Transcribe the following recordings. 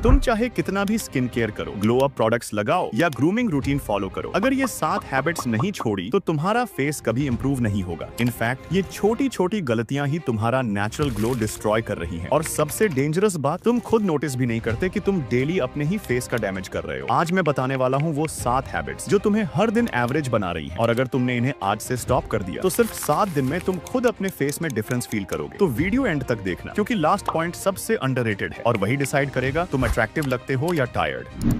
तुम चाहे कितना भी स्किन केयर करो, ग्लो अप प्रोडक्ट्स लगाओ या ग्रूमिंग रूटीन फॉलो करो, अगर ये 7 हैबिट्स नहीं छोड़ी तो तुम्हारा फेस कभी इंप्रूव नहीं होगा। इनफैक्ट ये छोटी छोटी गलतियां ही तुम्हारा नेचुरल ग्लो डिस्ट्रॉय कर रही हैं। और सबसे डेंजरस बात, तुम खुद नोटिस भी नहीं करते कि तुम डेली अपने ही फेस का डैमेज कर रहे हो। आज मैं बताने वाला हूँ वो 7 हैबिट्स जो तुम्हें हर दिन एवरेज बना रही है, और अगर तुमने इन्हें आज से स्टॉप कर दिया तो सिर्फ 7 दिन में तुम खुद अपने फेस में डिफरेंस फील करोगे। तो वीडियो एंड तक देखना, क्योंकि लास्ट पॉइंट सबसे अंडररेटेड है और वही डिसाइड करेगा तुम अट्रैक्टिव लगते हो या टायर्ड।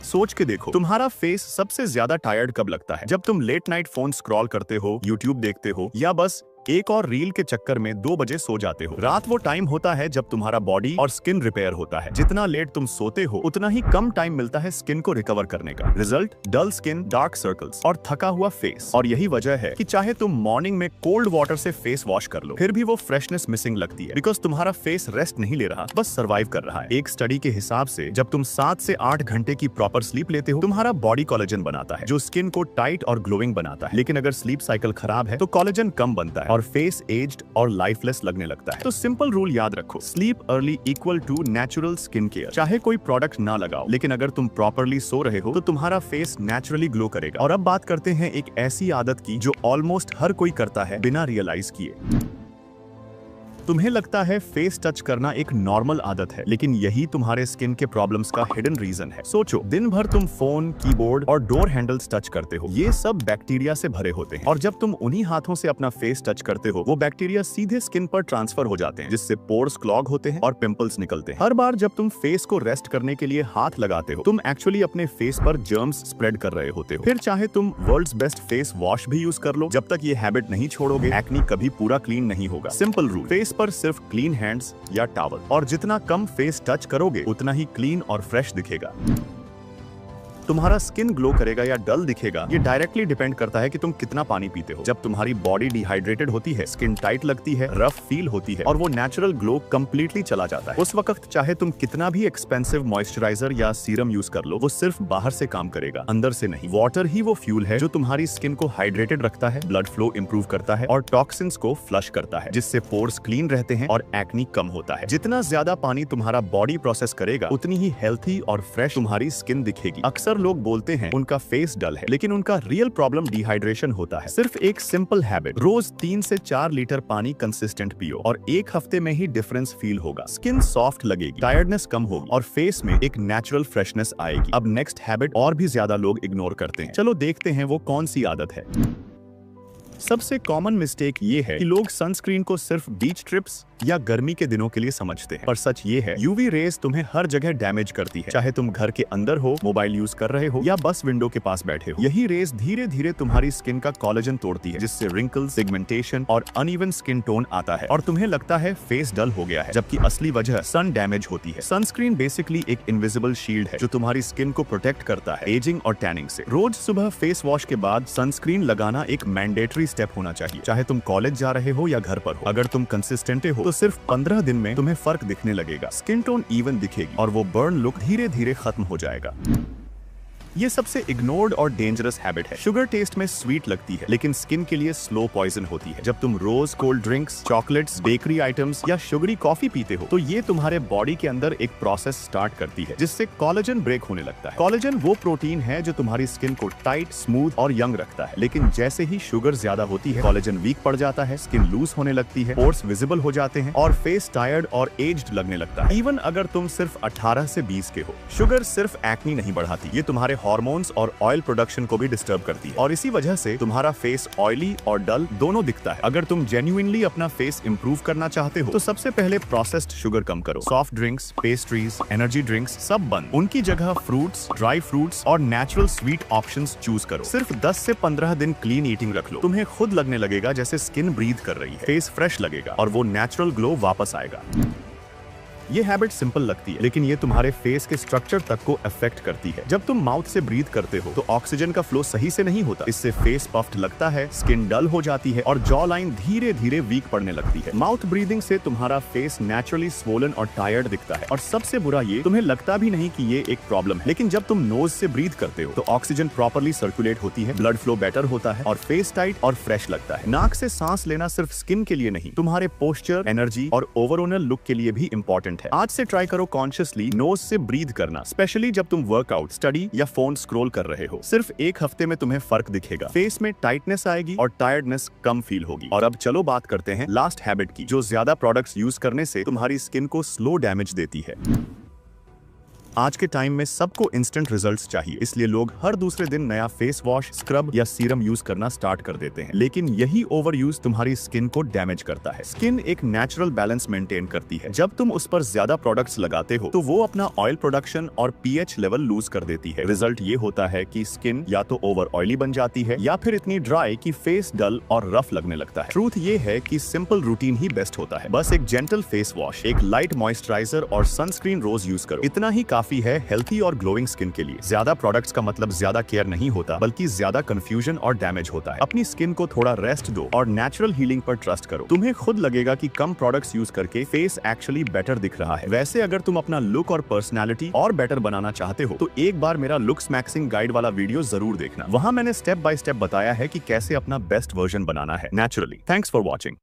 सोच के देखो, तुम्हारा फेस सबसे ज्यादा टायर्ड कब लगता है? जब तुम लेट नाइट फोन स्क्रॉल करते हो, यूट्यूब देखते हो, या बस एक और रील के चक्कर में 2 बजे सो जाते हो। रात वो टाइम होता है जब तुम्हारा बॉडी और स्किन रिपेयर होता है। जितना लेट तुम सोते हो उतना ही कम टाइम मिलता है स्किन को रिकवर करने का। Result, dull skin, dark circles और थका हुआ फेस। और यही वजह है कि चाहे तुम मॉर्निंग में कोल्ड वाटर से फेस वॉश कर लो, फिर भी वो फ्रेशनेस मिसिंग लगती है, बिकॉज तुम्हारा फेस रेस्ट नहीं ले रहा, बस सर्वाइव कर रहा है। एक स्टडी के हिसाब से जब तुम 7 से 8 घंटे की प्रॉपर स्लीप लेते हो, तुम्हारा बॉडी कोलेजन बनाता है जो स्किन को टाइट और ग्लोइंग बनाता है। लेकिन अगर स्लीप साइकिल खराब है तो कोलेजन कम बनता है और फेस एज्ड और लाइफलेस लगने लगता है। तो सिंपल रूल याद रखो, sleep early equal to natural skin care. चाहे कोई प्रोडक्ट ना लगाओ, लेकिन अगर तुम प्रॉपरली सो रहे हो तो तुम्हारा फेस नेचुरली ग्लो करेगा। और अब बात करते हैं एक ऐसी आदत की जो ऑलमोस्ट हर कोई करता है बिना रियलाइज किए। तुम्हें लगता है फेस टच करना एक नॉर्मल आदत है, लेकिन यही तुम्हारे स्किन के प्रॉब्लम्स का हिडन रीजन है। सोचो, दिन भर तुम फोन, कीबोर्ड और डोर हैंडल्स टच करते हो, ये सब बैक्टीरिया से भरे होते हैं। और जब तुम उन्हीं हाथों से अपना फेस टच करते हो, वो बैक्टीरिया सीधे स्किन पर ट्रांसफर हो जाते हैं, जिससे पोर्स क्लॉग होते हैं और पिंपल्स निकलते हैं। हर बार जब तुम फेस को रेस्ट करने के लिए हाथ लगाते हो, तुम एक्चुअली अपने फेस पर जर्म्स स्प्रेड कर रहे होते हो। फिर चाहे तुम वर्ल्ड्स बेस्ट फेस वॉश भी यूज कर लो, जब तक ये हैबिट नहीं छोड़ोगे, एक्ने कभी पूरा क्लीन नहीं होगा। सिंपल रूल, फेस पर सिर्फ क्लीन हैंड्स या टॉवल, और जितना कम फेस टच करोगे उतना ही क्लीन और फ्रेश दिखेगा। तुम्हारा स्किन ग्लो करेगा या डल दिखेगा, ये डायरेक्टली डिपेंड करता है कि तुम कितना पानी पीते हो। जब तुम्हारी बॉडी डिहाइड्रेटेड होती है, स्किन टाइट लगती है, रफ फील होती है और वो नेचुरल ग्लो कंप्लीटली चला जाता है, उस वक्त चाहे तुम कितना भी एक्सपेंसिव मॉइस्चराइजर या सीरम यूज कर लो, वो सिर्फ बाहर से काम करेगा, अंदर से नहीं। वाटर ही वो फ्यूल है जो तुम्हारी स्किन को हाइड्रेटेड रखता है, ब्लड फ्लो इंप्रूव करता है और टॉक्सिन्स को फ्लश करता है, जिससे पोर्स क्लीन रहते हैं और एक्ने कम होता है। जितना ज्यादा पानी तुम्हारा बॉडी प्रोसेस करेगा, उतनी ही हेल्थी और फ्रेश तुम्हारी स्किन दिखेगी। अक्सर लोग बोलते हैं उनका फेस डल है, लेकिन उनका रियल प्रॉब्लम डिहाइड्रेशन होता है। सिर्फ एक सिंपल हैबिट, रोज 3 से 4 लीटर पानी कंसिस्टेंट पियो और 1 हफ्ते में ही डिफरेंस फील होगा। स्किन सॉफ्ट लगेगी, टायर्डनेस कम होगी और फेस में एक नेचुरल फ्रेशनेस आएगी। अब नेक्स्ट हैबिट और भी ज्यादा लोग इग्नोर करते हैं, चलो देखते हैं वो कौन सी आदत है। सबसे कॉमन मिस्टेक ये है कि लोग सनस्क्रीन को सिर्फ बीच ट्रिप्स या गर्मी के दिनों के लिए समझते हैं, पर सच ये है, यूवी रेज तुम्हें हर जगह डैमेज करती है। चाहे तुम घर के अंदर हो, मोबाइल यूज कर रहे हो या बस विंडो के पास बैठे हो, यही रेज धीरे धीरे तुम्हारी स्किन का कोलेजन तोड़ती है, जिससे रिंकल्स, पिगमेंटेशन और अनइवन स्किन टोन आता है और तुम्हें लगता है फेस डल हो गया है, जबकि असली वजह सन डैमेज होती है। सनस्क्रीन बेसिकली एक इनविजिबल शील्ड है जो तुम्हारी स्किन को प्रोटेक्ट करता है एजिंग और टैनिंग से। रोज सुबह फेस वॉश के बाद सनस्क्रीन लगाना एक मैंडेटरी स्टेप होना चाहिए, चाहे तुम कॉलेज जा रहे हो या घर पर हो। अगर तुम कंसिस्टेंट हो तो सिर्फ 15 दिन में तुम्हें फर्क दिखने लगेगा, स्किन टोन इवन दिखेगी और वो बर्न लुक धीरे धीरे खत्म हो जाएगा। ये सबसे इग्नोर्ड और डेंजरस हैबिट है। शुगर टेस्ट में स्वीट लगती है, लेकिन स्किन के लिए स्लो पॉइजन होती है। जब तुम रोज cold drinks, chocolates, bakery items या शुगरी कॉफी पीते हो, तो ये तुम्हारे बॉडी के अंदर एक प्रोसेस स्टार्ट करती है, जिससे कोलेजन ब्रेक होने लगता है। कोलेजन वो प्रोटीन है जो तुम्हारी स्किन को टाइट, स्मूथ और यंग रखता है, लेकिन जैसे ही शुगर ज्यादा होती है, कोलेजन वीक पड़ जाता है, स्किन लूज होने लगती है, पोर्स विजिबल हो जाते हैं और फेस टायर्ड और एज्ड लगने लगता है। इवन अगर तुम सिर्फ 18 से 20 के हो, शुगर सिर्फ एक्ने नहीं बढ़ाती, ये तुम्हारे हार्मोन्स और ऑयल प्रोडक्शन को भी डिस्टर्ब करती है और इसी वजह से तुम्हारा फेस ऑयली और डल दोनों दिखता है। अगर तुम जेन्युइनली अपना फेस इंप्रूव करना चाहते हो तो सबसे पहले प्रोसेस्ड शुगर कम करो। Soft drinks, pastries, energy drinks सब बंद। उनकी जगह फ्रूट्स, ड्राई फ्रूट्स और नेचुरल स्वीट ऑप्शंस चूज करो। सिर्फ 10 से 15 दिन क्लीन ईटिंग रख लो, तुम्हें खुद लगने लगेगा जैसे स्किन ब्रीथ कर रही है, फेस फ्रेश लगेगा और वो नेचुरल ग्लो वापस आएगा। ये हैबिट सिंपल लगती है, लेकिन ये तुम्हारे फेस के स्ट्रक्चर तक को अफेक्ट करती है। जब तुम माउथ से ब्रीथ करते हो तो ऑक्सीजन का फ्लो सही से नहीं होता, इससे फेस पफ्ड लगता है, स्किन डल हो जाती है और जॉ लाइन धीरे धीरे वीक पड़ने लगती है। माउथ ब्रीदिंग से तुम्हारा फेस नेचुरली स्वोलन और टायर्ड दिखता है और सबसे बुरा ये, तुम्हें लगता भी नहीं कि ये एक प्रॉब्लम है, लेकिन जब तुम नोज से ब्रीथ करते हो तो ऑक्सीजन प्रॉपरली सर्कुलेट होती है, ब्लड फ्लो बेटर होता है और फेस टाइट और फ्रेश लगता है। नाक से सांस लेना सिर्फ स्किन के लिए नहीं, तुम्हारे पोस्चर, एनर्जी और ओवरऑल लुक के लिए भी इंपॉर्टेंट इंपॉर्टेंट है। आज से ट्राई करो कॉन्शियसली नोज से ब्रीथ करना, स्पेशली जब तुम वर्कआउट, स्टडी या फोन स्क्रॉल कर रहे हो। सिर्फ एक हफ्ते में तुम्हें फर्क दिखेगा, फेस में टाइटनेस आएगी और टायर्डनेस कम फील होगी। और अब चलो बात करते हैं लास्ट हैबिट की, जो ज्यादा प्रोडक्ट्स यूज करने से तुम्हारी स्किन को स्लो डैमेज देती है। आज के टाइम में सबको इंस्टेंट रिजल्ट्स चाहिए, इसलिए लोग हर दूसरे दिन नया फेस वॉश, स्क्रब या सीरम यूज करना स्टार्ट कर देते हैं। लेकिन यही ओवर यूज तुम्हारी स्किन को डैमेज करता है। स्किन एक नेचुरल बैलेंस मेंटेन करती है। जब तुम उस पर ज्यादा प्रोडक्ट्स लगाते हो तो वो अपना ऑयल प्रोडक्शन और पीएच लेवल लूज कर देती है। रिजल्ट ये होता है कि स्किन या तो ओवर ऑयली बन जाती है या फिर इतनी ड्राई कि फेस डल और रफ लगने लगता है। ट्रूथ ये है कि सिंपल रूटीन ही बेस्ट होता है। बस एक जेंटल फेस वॉश, एक लाइट मॉइस्चराइजर और सनस्क्रीन रोज यूज करो, इतना ही काफी है हेल्थी और ग्लोइंग स्किन के लिए। ज्यादा प्रोडक्ट्स का मतलब ज्यादा केयर नहीं होता, बल्कि ज्यादा कंफ्यूजन और डैमेज होता है। अपनी स्किन को थोड़ा रेस्ट दो और नेचुरल हीलिंग पर ट्रस्ट करो। तुम्हें खुद लगेगा कि कम प्रोडक्ट्स यूज करके फेस एक्चुअली बेटर दिख रहा है। वैसे अगर तुम अपना लुक और पर्सनैलिटी और बेटर बनाना चाहते हो तो एक बार मेरा लुक्स मैक्सिंग गाइड वाला वीडियो जरूर देखना। वहां मैंने स्टेप बाय स्टेप बताया है कि कैसे अपना बेस्ट वर्जन बनाना है नेचुरली। Thanks for watching.